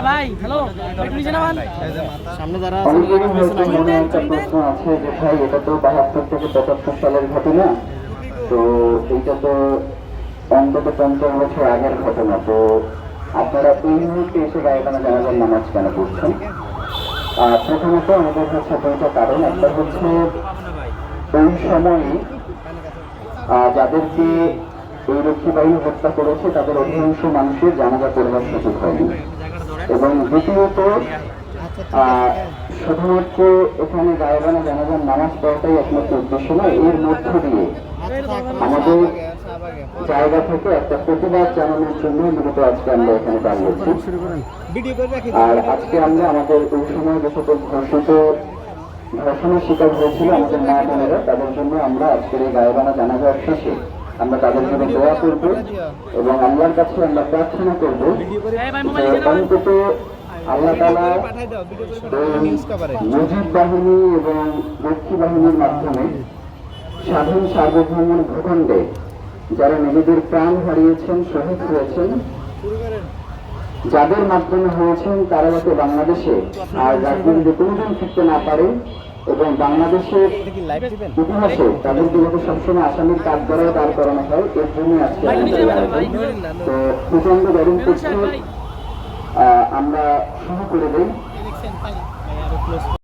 ভাই হ্যালো একটু নিচে নামান সামনে যারা অনেকেরই হয়তো মনে একটা প্রশ্ন আছে যে ভাই এটা তো 72 থেকে 75 সালের ঘটনা, তো এইটা তো অন্তত 50 বছর আগের ঘটনা, তো আপনারা এই মুহূর্তে এসে গায়েবানা জানাজার নামাজ কেন পড়ছেন? প্রথমত আমাদের হচ্ছে দুইটা কারণ। একটা হচ্ছে ওই সময়ে যাদেরকে এই রক্ষী বাহিনী হত্যা করেছে তাদের অধিকাংশ মানুষের জানাজা পড়বার সুযোগ হয়নি, এবং দ্বিতীয়ত শুধুমাত্র এখানে গায়েবানা জানাজার নামাজ পড়াটাই একমাত্র উদ্দেশ্য নয়, এর মধ্য দিয়ে আমাদের জায়গা থেকে একটা প্রতিবাদ জানানোর জন্য মূলত আজকে আমরা এখানে দাঁড়িয়েছি। আর আজকে আমরা আমাদের ওই সময় যে সকল ধর্ষণের শিকার হয়েছিল আমাদের মা বোনেরা, তাদের জন্য আমরা আজকের এই গায়েবানা জানাজার শেষে আমরা তাদের জন্য দোয়া করবো এবং আল্লাহর কাছে আমরা প্রার্থনা করবো অন্তত আল্লাহ তাআলা মুজিব বাহিনী এবং রক্ষী বাহিনীর মাধ্যমে স্বাধীন সার্বভৌম ভূখণ্ডে যারা নিজেদের প্রাণ হারিয়েছেন, শহীদ হয়েছেন, যাদের মাধ্যমে হয়েছেন, তারা যাতে বাংলাদেশে আর রাজনীতিতে কোনোদিন ফিরতে না পারে এবং বাংলাদেশের ইতিহাসে তাদেরকে যাতে সবসময় আসামির কাজ করাও দাঁড় করানো হয়, এর জন্য আজকে তো প্রচন্ড গরম করছে, আমরা শুরু করে দিই।